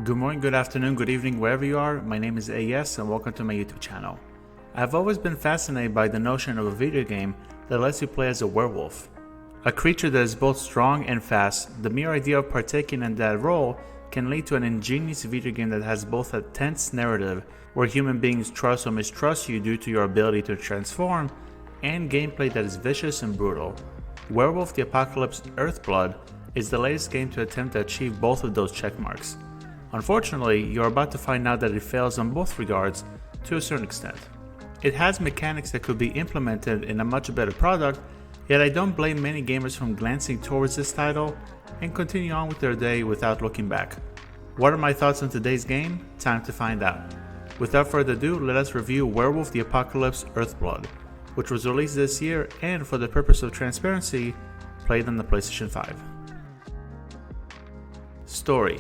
Good morning, good afternoon, good evening, wherever you are. My name is AS and welcome to my YouTube channel. I've always been fascinated by the notion of a video game that lets you play as a werewolf. A creature that is both strong and fast. The mere idea of partaking in that role can lead to an ingenious video game that has both a tense narrative where human beings trust or mistrust you due to your ability to transform, and gameplay that is vicious and brutal. Werewolf the Apocalypse Earthblood is the latest game to attempt to achieve both of those checkmarks. Unfortunately, you're about to find out that it fails on both regards to a certain extent. It has mechanics that could be implemented in a much better product, yet I don't blame many gamers from glancing towards this title and continue on with their day without looking back. What are my thoughts on today's game? Time to find out. Without further ado, let us review Werewolf the Apocalypse Earthblood, which was released this year and, for the purpose of transparency, played on the PlayStation 5. Story.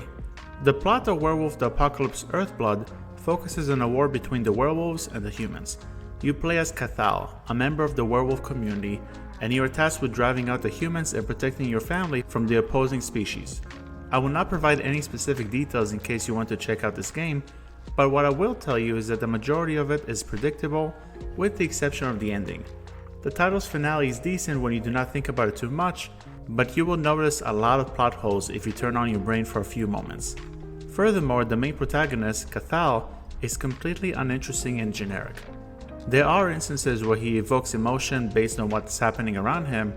The plot of Werewolf the Apocalypse Earthblood focuses on a war between the werewolves and the humans. You play as Cathal, a member of the werewolf community, and you are tasked with driving out the humans and protecting your family from the opposing species. I will not provide any specific details in case you want to check out this game, but what I will tell you is that the majority of it is predictable, with the exception of the ending. The title's finale is decent when you do not think about it too much, but you will notice a lot of plot holes if you turn on your brain for a few moments. Furthermore, the main protagonist, Cathal, is completely uninteresting and generic. There are instances where he evokes emotion based on what's happening around him,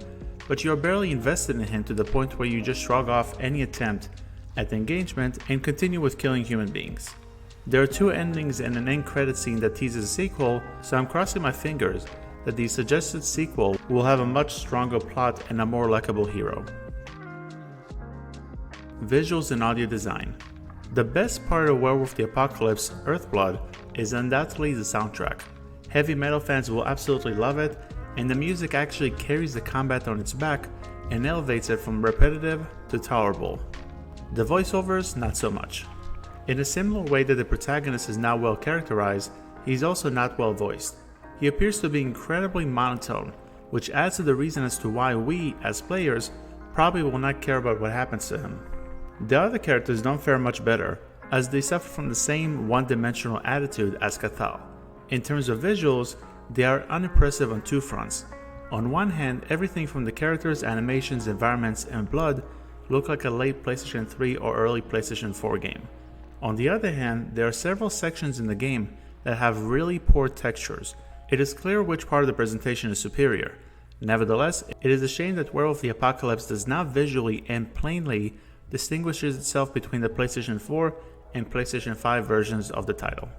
but you're barely invested in him to the point where you just shrug off any attempt at engagement and continue with killing human beings. There are two endings and an end credit scene that teases a sequel, so I'm crossing my fingers that the suggested sequel will have a much stronger plot and a more likable hero. Visuals and audio design. The best part of Werewolf the Apocalypse Earthblood is undoubtedly the soundtrack. Heavy metal fans will absolutely love it, and the music actually carries the combat on its back and elevates it from repetitive to tolerable. The voiceovers, not so much. In a similar way that the protagonist is not well characterized, he's also not well voiced. He appears to be incredibly monotone, which adds to the reason as to why we, as players, probably will not care about what happens to him. The other characters don't fare much better, as they suffer from the same one-dimensional attitude as Cathal. In terms of visuals, they are unimpressive on two fronts. On one hand, everything from the characters, animations, environments, and blood look like a late PlayStation 3 or early PlayStation 4 game. On the other hand, there are several sections in the game that have really poor textures. It is clear which part of the presentation is superior. Nevertheless, it is a shame that Werewolf the Apocalypse does not visually and plainly distinguishes itself between the PlayStation 4 and PlayStation 5 versions of the title.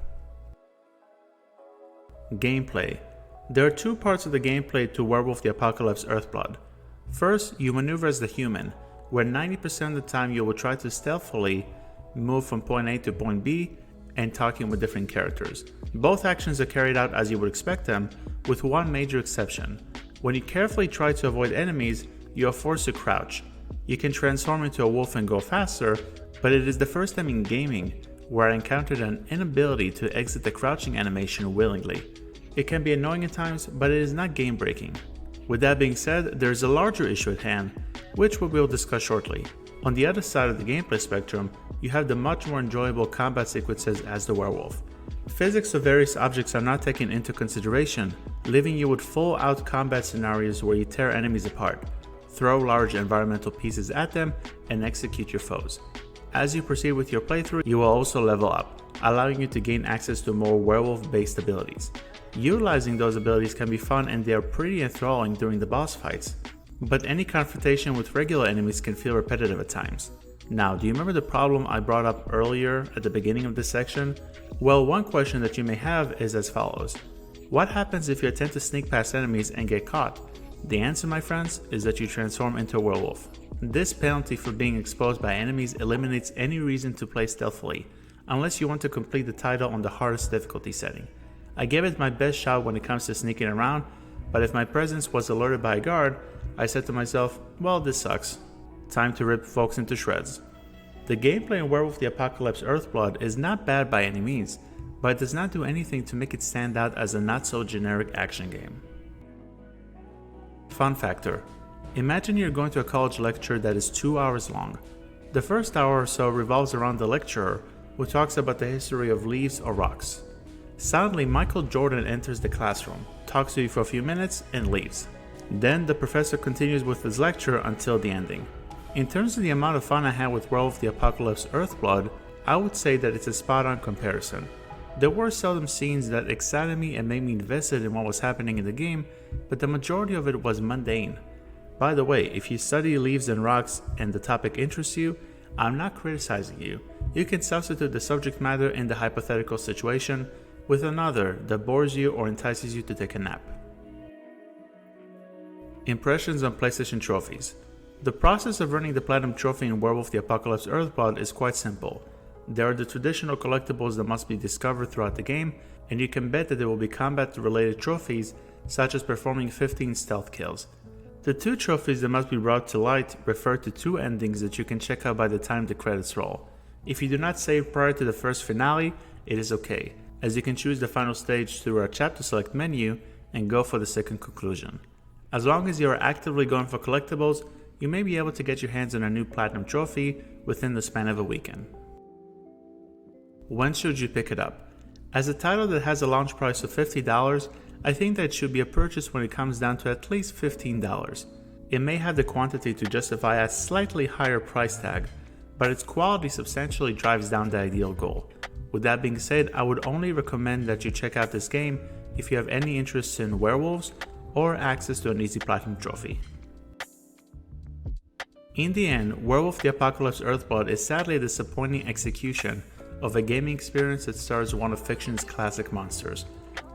Gameplay. There are two parts of the gameplay to Werewolf the Apocalypse Earthblood. First, you maneuver as the human, where 90% of the time you will try to stealthily move from point A to point B and talking with different characters. Both actions are carried out as you would expect them, with one major exception. When you carefully try to avoid enemies, you are forced to crouch. You can transform into a wolf and go faster, but it is the first time in gaming where I encountered an inability to exit the crouching animation willingly. It can be annoying at times, but it is not game breaking. With that being said, there is a larger issue at hand, which we will discuss shortly. On the other side of the gameplay spectrum, you have the much more enjoyable combat sequences as the werewolf. Physics of various objects are not taken into consideration, leaving you with full-out combat scenarios where you tear enemies apart, throw large environmental pieces at them, and execute your foes. As you proceed with your playthrough, you will also level up, allowing you to gain access to more werewolf-based abilities. Utilizing those abilities can be fun and they are pretty enthralling during the boss fights, but any confrontation with regular enemies can feel repetitive at times. Now, do you remember the problem I brought up earlier at the beginning of this section? Well, one question that you may have is as follows. What happens if you attempt to sneak past enemies and get caught? The answer, my friends, is that you transform into a werewolf. This penalty for being exposed by enemies eliminates any reason to play stealthily, unless you want to complete the title on the hardest difficulty setting. I gave it my best shot when it comes to sneaking around, but if my presence was alerted by a guard, I said to myself, well, this sucks. Time to rip folks into shreds. The gameplay in Werewolf the Apocalypse Earthblood is not bad by any means, but it does not do anything to make it stand out as a not so generic action game. Fun factor. Imagine you're going to a college lecture that is 2 hours long. The first hour or so revolves around the lecturer, who talks about the history of leaves or rocks. Suddenly, Michael Jordan enters the classroom, talks to you for a few minutes, and leaves. Then the professor continues with his lecture until the ending. In terms of the amount of fun I had with Werewolf the Apocalypse Earthblood, I would say that it's a spot-on comparison. There were seldom scenes that excited me and made me invested in what was happening in the game, but the majority of it was mundane. By the way, if you study leaves and rocks and the topic interests you, I'm not criticizing you. You can substitute the subject matter in the hypothetical situation with another that bores you or entices you to take a nap. Impressions on PlayStation trophies. The process of earning the Platinum Trophy in Werewolf the Apocalypse Earthblood is quite simple. There are the traditional collectibles that must be discovered throughout the game, and you can bet that there will be combat-related trophies such as performing 15 stealth kills. The 2 trophies that must be brought to light refer to 2 endings that you can check out by the time the credits roll. If you do not save prior to the first finale, it is okay, as you can choose the final stage through our chapter select menu and go for the second conclusion. As long as you are actively going for collectibles, you may be able to get your hands on a new Platinum Trophy within the span of a weekend. When should you pick it up? As a title that has a launch price of $50, I think that it should be a purchase when it comes down to at least $15. It may have the quantity to justify a slightly higher price tag, but its quality substantially drives down the ideal goal. With that being said, I would only recommend that you check out this game if you have any interest in werewolves or access to an easy Platinum Trophy. In the end, Werewolf the Apocalypse Earthblood is sadly a disappointing execution of a gaming experience that stars one of fiction's classic monsters.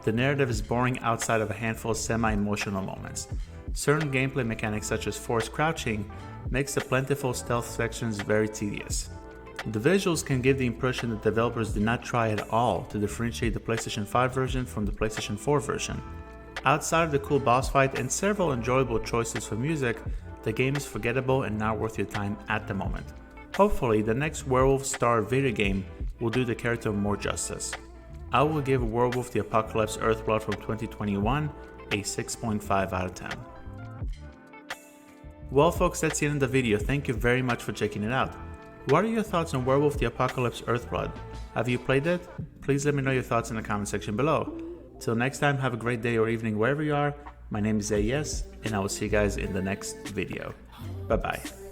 The narrative is boring outside of a handful of semi-emotional moments. Certain gameplay mechanics such as forced crouching makes the plentiful stealth sections very tedious. The visuals can give the impression that developers did not try at all to differentiate the PlayStation 5 version from the PlayStation 4 version. Outside of the cool boss fight and several enjoyable choices for music, the game is forgettable and not worth your time at the moment. Hopefully, the next Werewolf Star video game will do the character more justice. I will give Werewolf the Apocalypse Earthblood from 2021 a 6.5 out of 10. Well folks, that's the end of the video. Thank you very much for checking it out. What are your thoughts on Werewolf the Apocalypse Earthblood? Have you played it? Please let me know your thoughts in the comment section below. Till next time, have a great day or evening wherever you are. My name is AES, and I will see you guys in the next video. Bye bye.